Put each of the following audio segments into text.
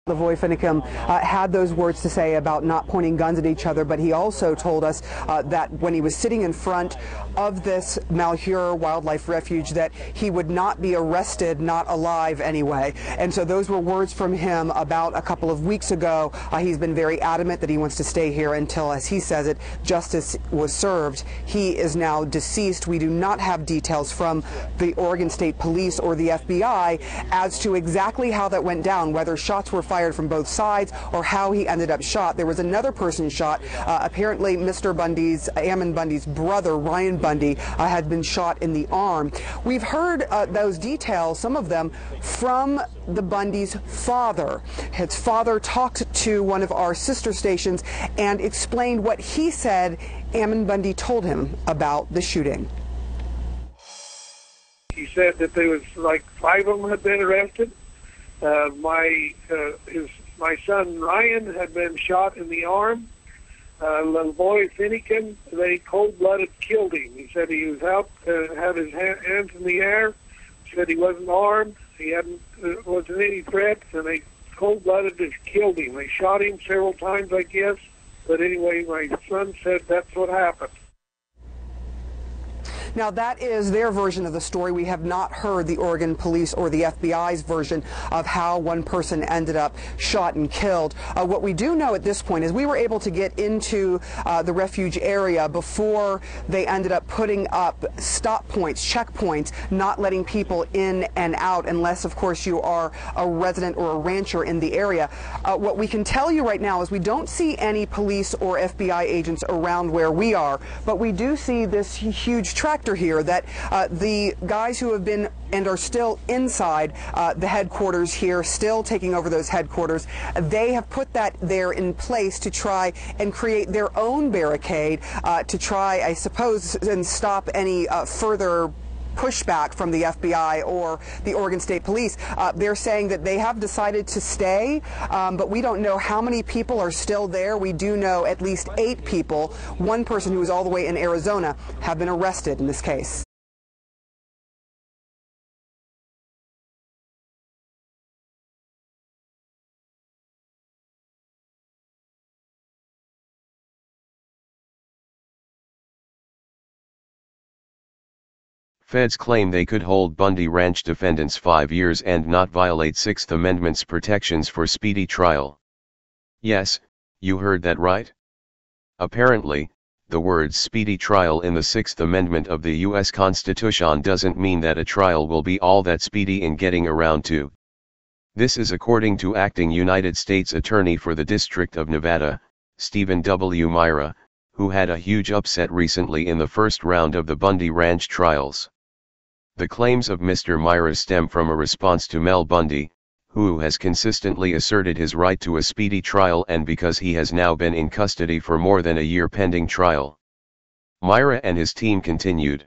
Lavoy Finicum had those words to say about not pointing guns at each other, but he also told us that when he was sitting in front of this Malheur wildlife refuge that he would not be arrested, not alive anyway. And so those were words from him about a couple of weeks ago. He's been very adamant that he wants to stay here until, as he says it, justice was served. He is now deceased. We do not have details from the Oregon State Police or the FBI as to exactly how that went down, whether shots were fired from both sides or how he ended up shot. There was another person shot. Apparently Mr. Bundy's, Ammon Bundy's brother, Ryan Bundy, had been shot in the arm. We've heard those details, some of them, from the Bundy's father. His father talked to one of our sister stations and explained what he said Ammon Bundy told him about the shooting. He said that there was like 5 of them had been arrested. My son Ryan had been shot in the arm. Lavoy Finicum, they cold-blooded killed him. He said he was out, had his hands in the air. He said he wasn't armed. He wasn't any threats, and they cold-blooded just killed him. They shot him several times, I guess. But anyway, my son said that's what happened. Now, that is their version of the story. We have not heard the Oregon Police or the FBI's version of how one person ended up shot and killed. What we do know at this point is we were able to get into the refuge area before they ended up putting up stop points, checkpoints, not letting people in and out unless, of course, you are a resident or a rancher in the area. What we can tell you right now is we don't see any police or FBI agents around where we are, but we do see this huge tractor here that the guys who have been and are still inside the headquarters here, still taking over those headquarters, they have put that there in place to try and create their own barricade to try, I suppose, and stop any further pushback from the FBI or the Oregon State Police. They're saying that they have decided to stay, but we don't know how many people are still there. We do know at least 8 people, one person who is all the way in Arizona, have been arrested in this case. Feds claim they could hold Bundy Ranch defendants 5 years and not violate 6th Amendment's protections for speedy trial. Yes, you heard that right. Apparently, the words speedy trial in the 6th Amendment of the U.S. Constitution doesn't mean that a trial will be all that speedy in getting around to. This is according to Acting United States Attorney for the District of Nevada, Stephen W. Myra, who had a huge upset recently in the first round of the Bundy Ranch trials. The claims of Mr. Myra stem from a response to Mel Bundy, who has consistently asserted his right to a speedy trial, and because he has now been in custody for more than a year pending trial. Myra and his team continued.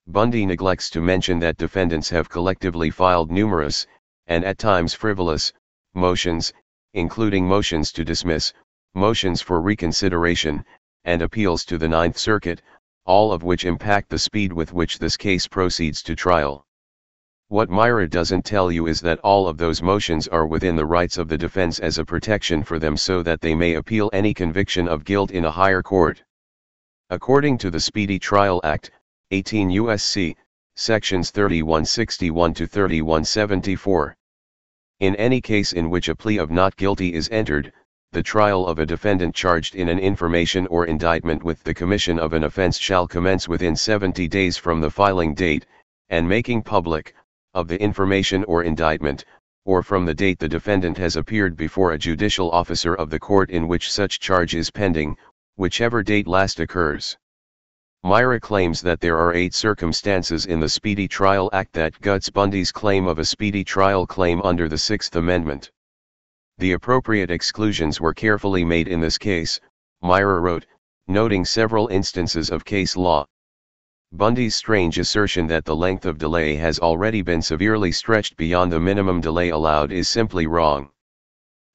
Bundy neglects to mention that defendants have collectively filed numerous, and at times frivolous, motions, including motions to dismiss, motions for reconsideration, and appeals to the Ninth Circuit, all of which impact the speed with which this case proceeds to trial. What Myra doesn't tell you is that all of those motions are within the rights of the defense as a protection for them so that they may appeal any conviction of guilt in a higher court. According to the Speedy Trial Act, 18 U.S.C., sections 3161 to 3174. In any case in which a plea of not guilty is entered, the trial of a defendant charged in an information or indictment with the commission of an offense shall commence within 70 days from the filing date, and making public, of the information or indictment, or from the date the defendant has appeared before a judicial officer of the court in which such charge is pending, whichever date last occurs. Myra claims that there are 8 circumstances in the Speedy Trial Act that guts Bundy's claim of a speedy trial claim under the 6th Amendment. The appropriate exclusions were carefully made in this case, Myra wrote, noting several instances of case law. Bundy's strange assertion that the length of delay has already been severely stretched beyond the minimum delay allowed is simply wrong.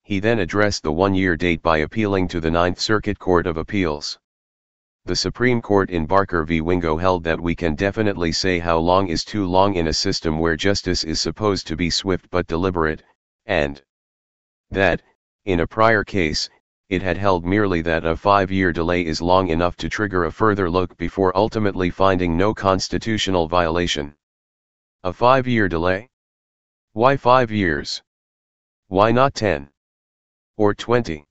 He then addressed the 1-year date by appealing to the Ninth Circuit Court of Appeals. The Supreme Court in Barker v. Wingo held that we can definitely say how long is too long in a system where justice is supposed to be swift but deliberate, and that, in a prior case, it had held merely that a 5-year delay is long enough to trigger a further look before ultimately finding no constitutional violation. A 5-year delay? Why 5 years? Why not 10? Or 20?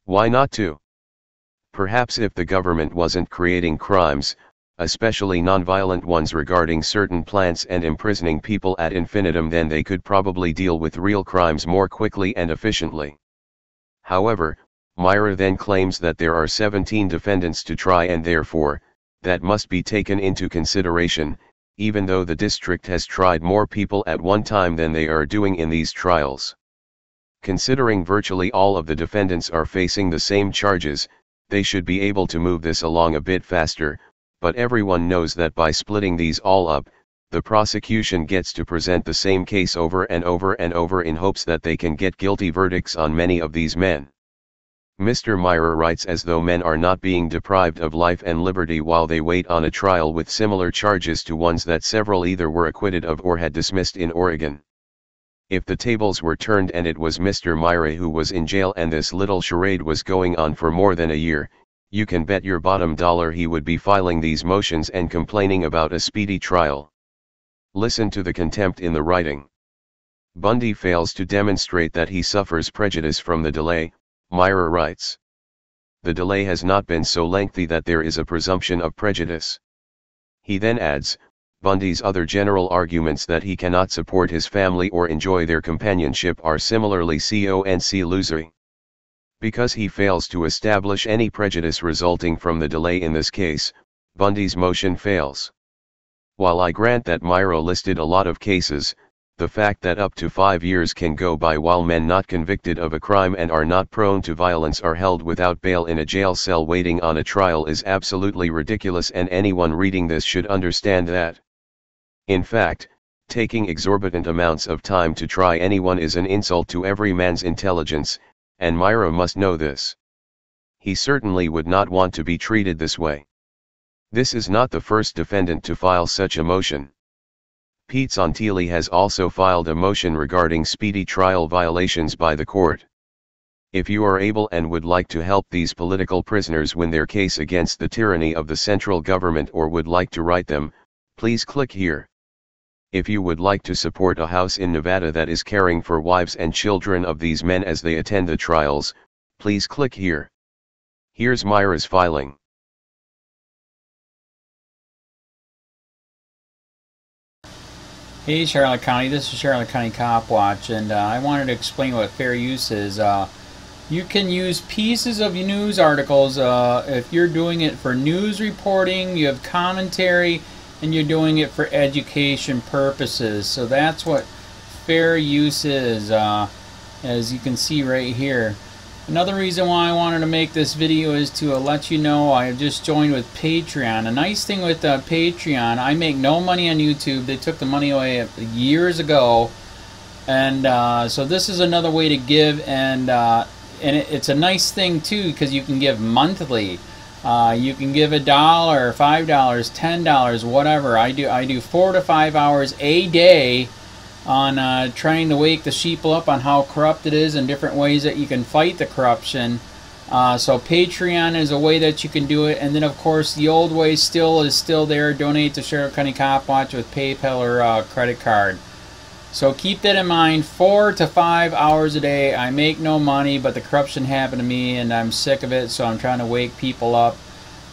Why not 2? Perhaps if the government wasn't creating crimes, especially non-violent ones regarding certain plants and imprisoning people ad infinitum, then they could probably deal with real crimes more quickly and efficiently. However, Myra then claims that there are 17 defendants to try, and therefore, that must be taken into consideration, even though the district has tried more people at one time than they are doing in these trials. Considering virtually all of the defendants are facing the same charges, they should be able to move this along a bit faster, but everyone knows that by splitting these all up, the prosecution gets to present the same case over and over and over in hopes that they can get guilty verdicts on many of these men. Mr. Myra writes as though men are not being deprived of life and liberty while they wait on a trial with similar charges to ones that several either were acquitted of or had dismissed in Oregon. If the tables were turned and it was Mr. Myra who was in jail and this little charade was going on for more than a year, you can bet your bottom dollar he would be filing these motions and complaining about a speedy trial. Listen to the contempt in the writing. Bundy fails to demonstrate that he suffers prejudice from the delay, Myra writes. The delay has not been so lengthy that there is a presumption of prejudice. He then adds, Bundy's other general arguments that he cannot support his family or enjoy their companionship are similarly illusory. Because he fails to establish any prejudice resulting from the delay in this case, Bundy's motion fails. While I grant that Myra listed a lot of cases, the fact that up to 5 years can go by while men not convicted of a crime and are not prone to violence are held without bail in a jail cell waiting on a trial is absolutely ridiculous, and anyone reading this should understand that. In fact, taking exorbitant amounts of time to try anyone is an insult to every man's intelligence, and Myra must know this. He certainly would not want to be treated this way. This is not the first defendant to file such a motion. Pete Santilli has also filed a motion regarding speedy trial violations by the court. If you are able and would like to help these political prisoners win their case against the tyranny of the central government or would like to write them, please click here. If you would like to support a house in Nevada that is caring for wives and children of these men as they attend the trials, please click here. Here's Myra's filing. Hey Charlotte County, this is Charlotte County Cop Watch, and I wanted to explain what fair use is. You can use pieces of news articles if you're doing it for news reporting, you have commentary, and you're doing it for education purposes. So that's what fair use is, as you can see right here. Another reason why I wanted to make this video is to let you know I have just joined with Patreon. A nice thing with Patreon, I make no money on YouTube. They took the money away years ago, and so this is another way to give, and it's a nice thing too because you can give monthly. You can give $1, $5, $10, whatever. I do 4 to 5 hours a day on trying to wake the sheeple up on how corrupt it is and different ways that you can fight the corruption. So Patreon is a way that you can do it, and then of course the old way is still there. Donate to Charlotte County Cop Watch with PayPal or credit card. So keep that in mind. 4 to 5 hours a day. I make no money, but the corruption happened to me and I'm sick of it, so I'm trying to wake people up.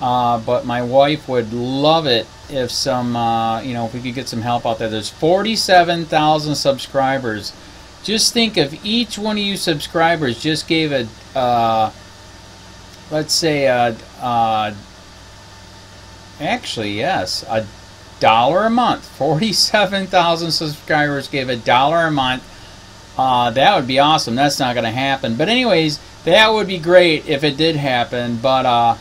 But my wife would love it if if we could get some help out there. There's 47,000 subscribers. Just think if each one of you subscribers just gave let's say actually yes, $1 a month. 47,000 subscribers gave $1 a month. That would be awesome. That's not going to happen. But anyways, that would be great if it did happen. But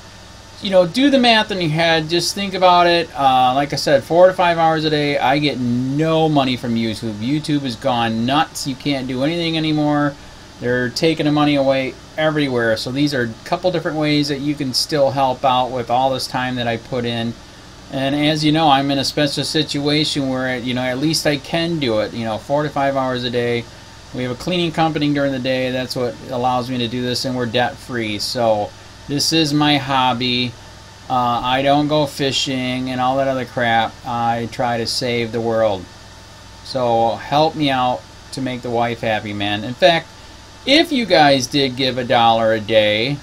do the math in your head. Just think about it. Like I said, 4 to 5 hours a day. I get no money from YouTube. YouTube has gone nuts. You can't do anything anymore. They're taking the money away everywhere. So these are a couple different ways that you can still help out with all this time that I put in. And as you know, I'm in a special situation where at least I can do it. 4 to 5 hours a day. We have a cleaning company during the day. That's what allows me to do this, and we're debt free. So this is my hobby. I don't go fishing and all that other crap. I try to save the world. So help me out to make the wife happy, man. In fact, if you guys did give $1 a day,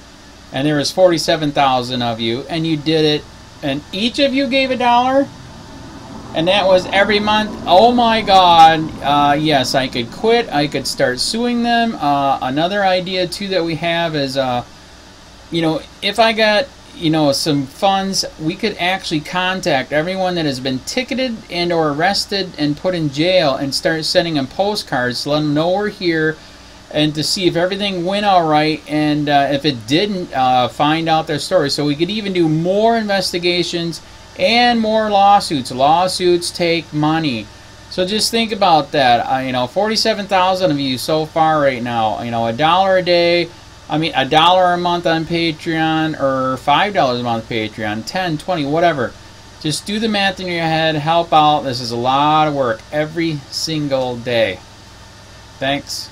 and there was 47,000 of you, and you did it, and each of you gave $1, and that was every month, oh my God, yes, I could quit. I could start suing them. Another idea too that we have is, you know, if I got, you know, some funds, we could actually contact everyone that has been ticketed and or arrested and put in jail and start sending them postcards to let them know we're here, and to see if everything went all right, and if it didn't, find out their story. So we could even do more investigations and more lawsuits. Lawsuits take money. So just think about that. You know, 47,000 of you so far right now. You know, $1 a day. I mean, $1 a month on Patreon, or $5 a month Patreon, 10, 20, whatever. Just do the math in your head, help out. This is a lot of work every single day. Thanks.